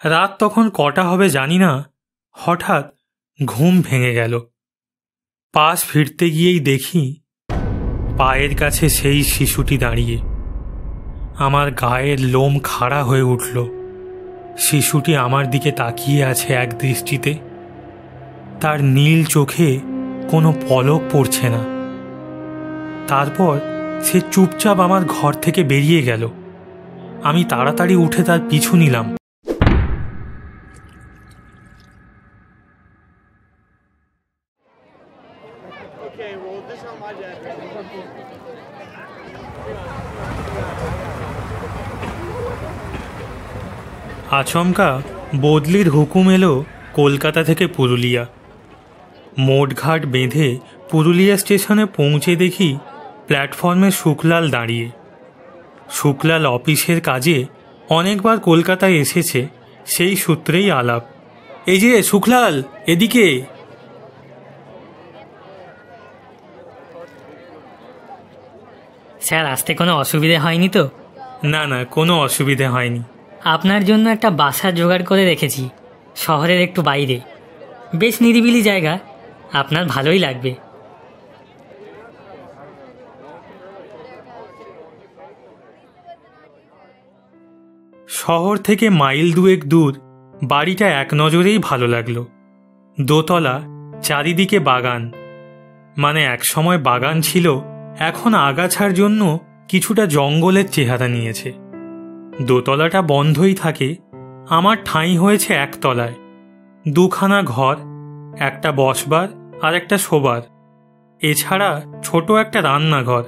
রাত তখন কটা হবে জানি না, হঠাৎ ঘুম ভেঙে গেল। পাশ ফিরতে গিয়েই দেখি পায়ের কাছে সেই শিশুটি দাঁড়িয়ে। আমার গায়ের লোম খাড়া হয়ে উঠল। শিশুটি আমার দিকে তাকিয়ে আছে এক দৃষ্টিতে। তার নীল চোখে কোনো পলক পড়ছে না। তারপর সে চুপচাপ আমার ঘর থেকে বেরিয়ে গেল। আমি তাড়াতাড়ি উঠে তার পিছু নিলাম। আচমকা বদলির হুকুম এলো কলকাতা থেকে পুরুলিয়া। মোটঘাট বেঁধে পুরুলিয়া স্টেশনে পৌঁছে দেখি প্ল্যাটফর্মে শুকলাল দাঁড়িয়ে। শুকলাল অফিসের কাজে অনেকবার কলকাতায় এসেছে, সেই সূত্রেই আলাপ। এই যে শুকলাল, এদিকে। স্যার, আসতে কোনো অসুবিধে হয়নি তো? না না, কোনো অসুবিধে হয়নি। আপনার জন্য একটা বাসা জোগাড় করে রেখেছি, শহরের একটু বাইরে। বেশ নিরিবিলি জায়গা, আপনার ভালোই লাগবে। শহর থেকে মাইল দুয়েক দূর বাড়িটা এক নজরেই ভালো লাগলো। দোতলা, চারিদিকে বাগান। মানে এক সময় বাগান ছিল, এখন আগাছার জন্য কিছুটা জঙ্গলের চেহারা নিয়েছে। দোতলাটা বন্ধই থাকে। আমার ঠাঁই হয়েছে একতলায়। দুখানা ঘর, একটা বসবার আর একটা শোবার, এছাড়া ছোট একটা রান্নাঘর।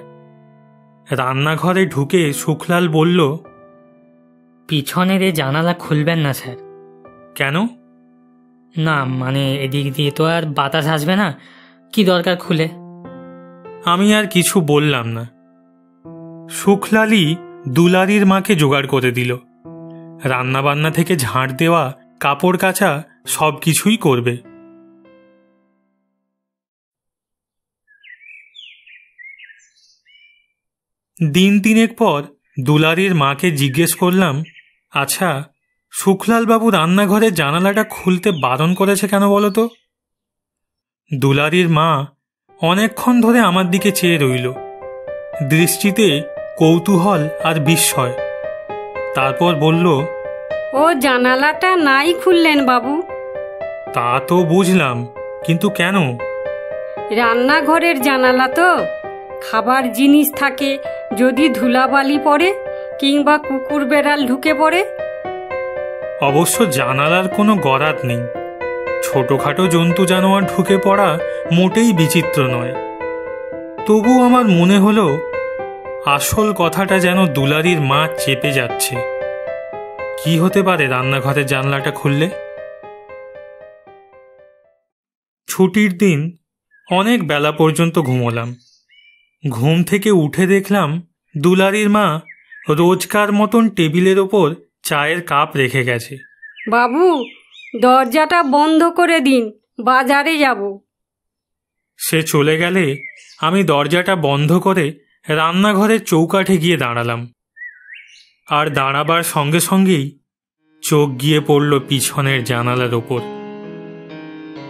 রান্নাঘরে ঢুকে শুকলাল বলল, পিছনের এ জানালা খুলবেন না স্যার। কেন? না মানে এদিক দিয়ে তো আর বাতাস আসবে না, কি দরকার খুলে? আমি আর কিছু বললাম না। শুকলালই দুলারির মাকে জোগাড় করে দিল। রান্নাবান্না থেকে ঝাঁট দেওয়া, কাপড় কাচা সব কিছুই করবে। দিন তিনেক পর দুলারির মাকে জিজ্ঞেস করলাম, আচ্ছা শুকলালবাবু রান্নাঘরের জানালাটা খুলতে বারণ করেছে কেন বলো তো? দুলারির মা অনেকক্ষণ ধরে আমার দিকে চেয়ে রইল, দৃষ্টিতে কৌতূহল আর বিস্ময়। তারপর বলল, ও জানালাটা নাই খুললেন বাবু? তা তো বুঝলাম, কিন্তু কেন? রান্নাঘরের জানালা তো, খাবার জিনিস থাকে, যদি ধুলাবালি পড়ে কিংবা কুকুর বেড়াল ঢুকে পড়ে। অবশ্য জানালার কোনো গরাদ নেই। ছোটখাটো জন্তু জানোয়ার ঢুকে পড়া মোটেই বিচিত্র নয়। তবু আমার মনে হলো আসল কথাটা যেন দুলারির মা চেপে যাচ্ছে। কি হতে পারে রান্নাঘরের জানলাটা খুললে? ছুটির দিন অনেক বেলা পর্যন্ত ঘুমোলাম। ঘুম থেকে উঠে দেখলাম দুলারির মা রোজকার মতন টেবিলের ওপর চায়ের কাপ রেখে গেছে। বাবু, দরজাটা বন্ধ করে দিন, বাজারে যাব। সে চলে গেলে আমি দরজাটা বন্ধ করে রান্নাঘরের চৌকাঠে গিয়ে দাঁড়ালাম। আর দাঁড়াবার সঙ্গে সঙ্গেই চোখ গিয়ে পড়ল পিছনের জানালার ওপর।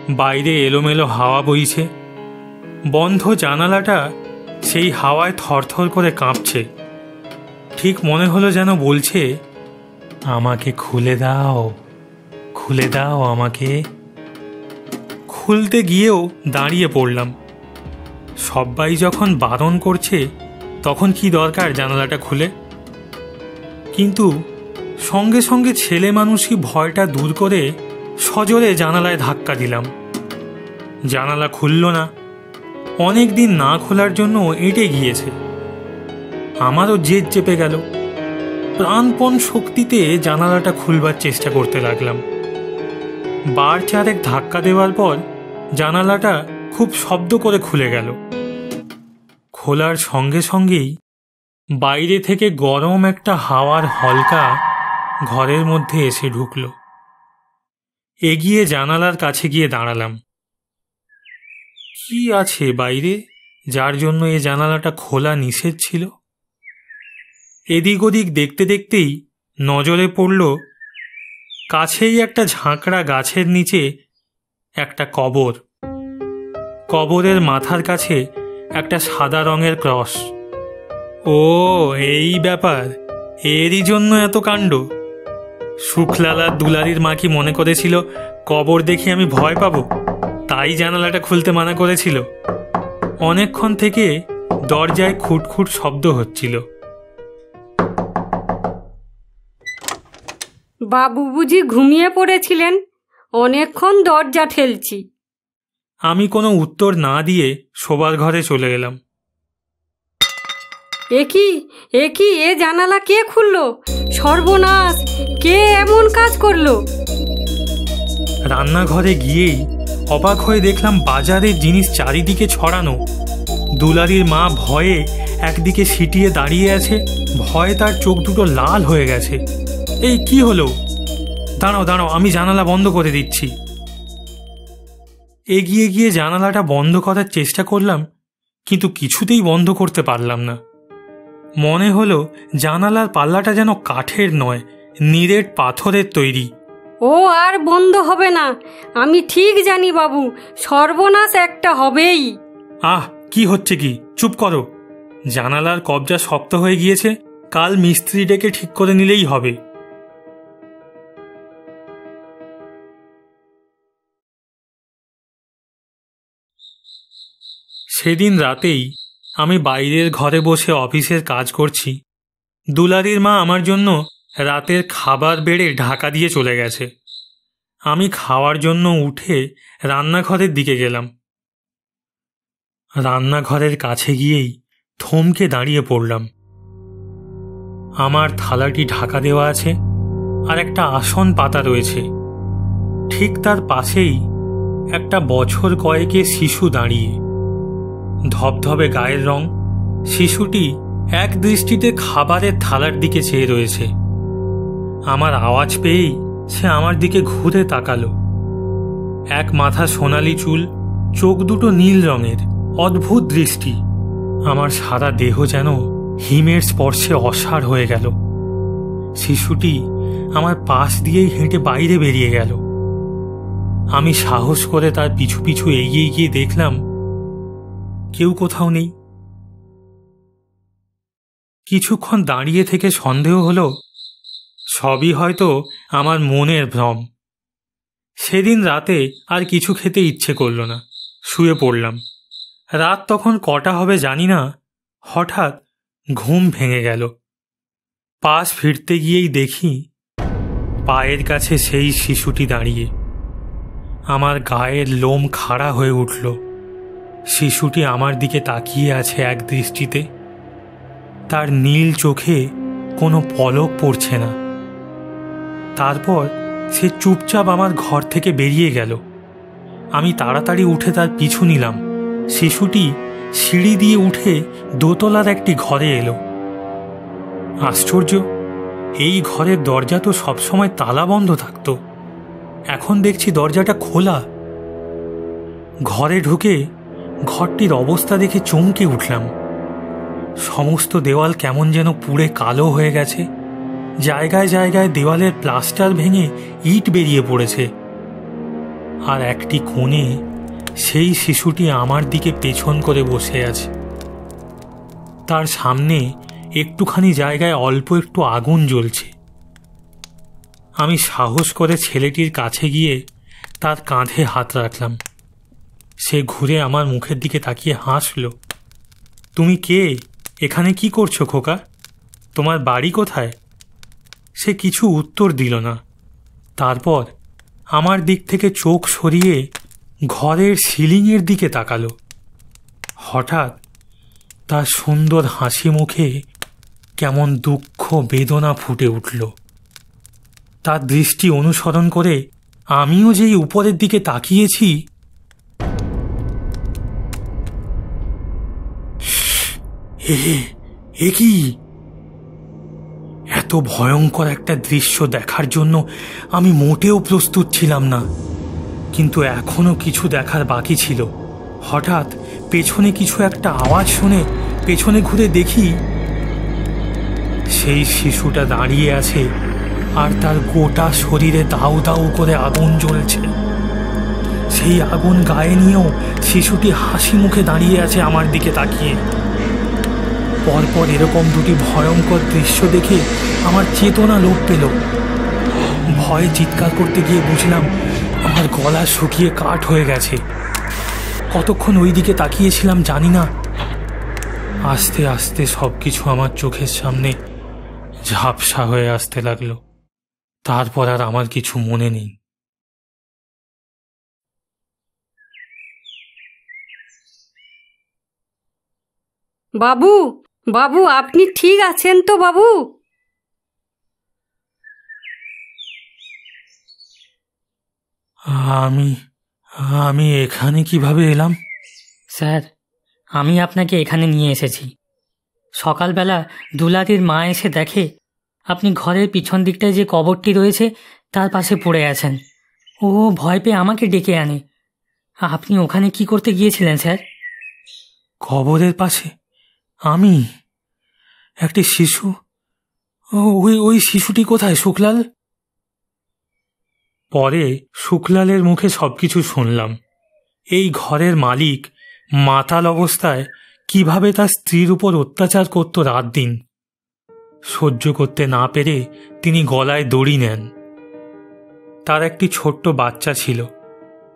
বাইরে এলোমেলো হাওয়া বইছে। বন্ধ জানালাটা সেই হাওয়ায় থরথর করে কাঁপছে। ঠিক মনে হলো যেন বলছে, আমাকে খুলে দাও, খুলে দাও আমাকে। খুলতে গিয়েও দাঁড়িয়ে পড়লাম। সবাই যখন বারণ করছে, তখন কি দরকার জানালাটা খুলে? কিন্তু সঙ্গে সঙ্গে ছেলে মানুষই ভয়টা দূর করে সজোরে জানালায় ধাক্কা দিলাম। জানালা খুলল না। অনেক দিন না খোলার জন্য এঁটে গিয়েছে। আমারও জেদ চেপে গেল। প্রাণপণ শক্তিতে জানালাটা খুলবার চেষ্টা করতে লাগলাম। বার চারেক ধাক্কা দেওয়ার পর জানালাটা খুব শব্দ করে খুলে গেল। খোলার সঙ্গে সঙ্গেই বাইরে থেকে গরম একটা হাওয়ার হলকা ঘরের মধ্যে এসে ঢুকল। এগিয়ে জানালার কাছে গিয়ে দাঁড়ালাম। কি আছে বাইরে যার জন্য এ জানালাটা খোলা নিষেধ ছিল? এদিক ওদিক দেখতে দেখতেই নজরে পড়ল কাছেই একটা ঝাঁকড়া গাছের নিচে একটা কবর। কবরের মাথার কাছে একটা সাদা রঙের ক্রস। ও এই ব্যাপার, এরই জন্য এত কাণ্ড। সুখলালার দুলারির মা কি মনে করেছিল কবর দেখে আমি ভয় পাবো, তাই জানালাটা খুলতে মানা করেছিল? অনেকক্ষণ থেকে দরজায় খুটখুট শব্দ হচ্ছিল। বাবু বুঝি ঘুমিয়ে পড়েছিলেন? অনেকক্ষণ দরজা ঠেলছি। আমি কোনো উত্তর না দিয়ে শোবার ঘরে চলে গেলাম। এ জানালা কে খুললো? সর্বনাশ! কে এমন কাজ করলো? রান্নাঘরে গিয়েই অবাক হয়ে দেখলাম বাজারের জিনিস চারিদিকে ছড়ানো। দুলারির মা ভয়ে একদিকে সিটিয়ে দাঁড়িয়ে আছে, ভয়ে তার চোখ দুটো লাল হয়ে গেছে। এই কি হলো? দাঁড়াও, আমি জানালা বন্ধ করে দিচ্ছি। এগিয়ে গিয়ে জানালাটা বন্ধ করার চেষ্টা করলাম, কিন্তু কিছুতেই বন্ধ করতে পারলাম না। মনে হলো জানালার পাল্লাটা যেন কাঠের নয়, নিরেট পাথরের তৈরি। ও আর বন্ধ হবে না, আমি ঠিক জানি বাবু, সর্বনাশ একটা হবেই। কি হচ্ছে কি? চুপ করো। জানালার কবজা শক্ত হয়ে গিয়েছে, কাল মিস্ত্রি ডেকে ঠিক করে নিলেই হবে। সেদিন রাতেই আমি বাইরের ঘরে বসে অফিসের কাজ করছি। দুলারির মা আমার জন্য রাতের খাবার বেড়ে ঢাকা দিয়ে চলে গেছে। আমি খাওয়ার জন্য উঠে রান্নাঘরের দিকে গেলাম। রান্নাঘরের কাছে গিয়েই থমকে দাঁড়িয়ে পড়লাম। আমার থালাটি ঢাকা দেওয়া আছে, আর একটা আসন পাতা রয়েছে। ঠিক তার পাশেই একটা বছর কয়েকের শিশু দাঁড়িয়ে, ধবধবে গায়ের রং। শিশুটি এক দৃষ্টিতে খাবারের থালার দিকে চেয়ে রয়েছে। আমার আওয়াজ পেয়েই সে আমার দিকে ঘুরে তাকালো। এক মাথা সোনালি চুল, চোখ দুটো নীল রঙের, অদ্ভুত দৃষ্টি। আমার সারা দেহ যেন হিমের স্পর্শে অসাড় হয়ে গেল। শিশুটি আমার পাশ দিয়েই হেঁটে বাইরে বেরিয়ে গেল। আমি সাহস করে তার পিছু পিছু এগিয়ে গিয়ে দেখলাম কেউ কোথাও নেই। কিছুক্ষণ দাঁড়িয়ে থেকে সন্দেহ হলো সবই হয়তো আমার মনের ভ্রম। সেদিন রাতে আর কিছু খেতে ইচ্ছে করল না, শুয়ে পড়লাম। রাত তখন কটা হবে জানি না, হঠাৎ ঘুম ভেঙে গেল। পাশ ফিরতে গিয়েই দেখি পায়ের কাছে সেই শিশুটি দাঁড়িয়ে। আমার গায়ের লোম খাড়া হয়ে উঠল। শিশুটি আমার দিকে তাকিয়ে আছে এক দৃষ্টিতে। তার নীল চোখে কোনো পলক পড়ছে না। তারপর সে চুপচাপ আমার ঘর থেকে বেরিয়ে গেল। আমি তাড়াতাড়ি উঠে তার পিছু নিলাম। শিশুটি সিঁড়ি দিয়ে উঠে দোতলার একটি ঘরে এলো। আশ্চর্য, এই ঘরের দরজা তো সবসময় তালা বন্ধ থাকত, এখন দেখছি দরজাটা খোলা। ঘরে ঢুকে ঘরটির অবস্থা দেখে চমকে উঠলাম। সমস্ত দেওয়াল কেমন যেন পুড়ে কালো হয়ে গেছে। জায়গায় জায়গায় দেওয়ালের প্লাস্টার ভেঙে ইট বেরিয়ে পড়েছে। আর একটি কোণে সেই শিশুটি আমার দিকে পেছন করে বসে আছে। তার সামনে একটুখানি জায়গায় অল্প একটু আগুন জ্বলছে। আমি সাহস করে ছেলেটির কাছে গিয়ে তার কাঁধে হাত রাখলাম। সে ঘুরে আমার মুখের দিকে তাকিয়ে হাসল। তুমি কে? এখানে কি করছো খোকা? তোমার বাড়ি কোথায়? সে কিছু উত্তর দিল না। তারপর আমার দিক থেকে চোখ সরিয়ে ঘরের সিলিংয়ের দিকে তাকালো। হঠাৎ তার সুন্দর হাসি মুখে কেমন দুঃখ বেদনা ফুটে উঠল। তার দৃষ্টি অনুসরণ করে আমিও যেই উপরের দিকে তাকিয়েছি, এ কি? এত ভয়ঙ্কর একটা দৃশ্য দেখার জন্য আমি মোটেও প্রস্তুত ছিলাম না, কিন্তু এখনো কিছু দেখার বাকি ছিল। হঠাৎ পেছনে কিছু একটা আওয়াজ শুনে পেছনে ঘুরে দেখি সেই শিশুটা দাঁড়িয়ে আছে আর তার গোটা শরীরে দাউ দাউ করে আগুন জ্বলছে। সেই আগুন গায়ে নিয়েও শিশুটি হাসি মুখে দাঁড়িয়ে আছে আমার দিকে তাকিয়ে। পরপর এরকম দুটি ভয়ঙ্কর দৃশ্য দেখে আমার চেতনা লোপ পেল। ভয়ে চিৎকার করতে গিয়ে বুঝলাম আমার গলা শুকিয়ে কাঠ হয়ে গেছে। কতক্ষণ ওই দিকে তাকিয়েছিলাম জানি না। আস্তে আস্তে সবকিছু আমার চোখের সামনে ঝাপসা হয়ে আসতে লাগলো। তারপর আর আমার কিছু মনে নেই। বাবু, বাবু, আপনি ঠিক আছেন তো বাবু? আমি আমি এখানে কিভাবে এলাম? স্যার, আমি আপনাকে এখানে নিয়ে এসেছি। সকালবেলা দুলাদির মা এসে দেখে আপনি ঘরের পিছন দিকটায় যে কবরটি রয়েছে তার পাশে পড়ে আছেন। ও ভয় পেয়ে আমাকে ডেকে আনে। আপনি ওখানে কি করতে গিয়েছিলেন স্যার? কবরের পাশে? আমি? একটি শিশু? ওই শিশুটি কোথায় শুক্লাল? পরে শুক্লালের মুখে সবকিছু শুনলাম। এই ঘরের মালিক মাতাল অবস্থায় কিভাবে তার স্ত্রীর উপর অত্যাচার করত রাত দিন। সহ্য করতে না পেরে তিনি গলায় দড়ি নেন। তার একটি ছোট্ট বাচ্চা ছিল।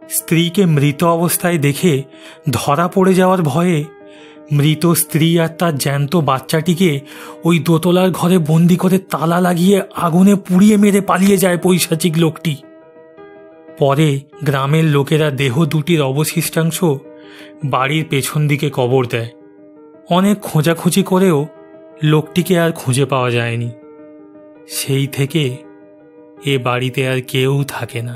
স্ত্রীকে মৃত অবস্থায় দেখে ধরা পড়ে যাওয়ার ভয়ে মৃত স্ত্রী আর তার জ্যান্ত বাচ্চাটিকে ওই দোতলার ঘরে বন্দি করে তালা লাগিয়ে আগুনে পুড়িয়ে মেরে পালিয়ে যায় পৈশাচিক লোকটি। পরে গ্রামের লোকেরা দেহ দুটির অবশিষ্টাংশ বাড়ির পেছন দিকে কবর দেয়। অনেক খোঁজাখুঁজি করেও লোকটিকে আর খুঁজে পাওয়া যায়নি। সেই থেকে এ বাড়িতে আর কেউ থাকে না।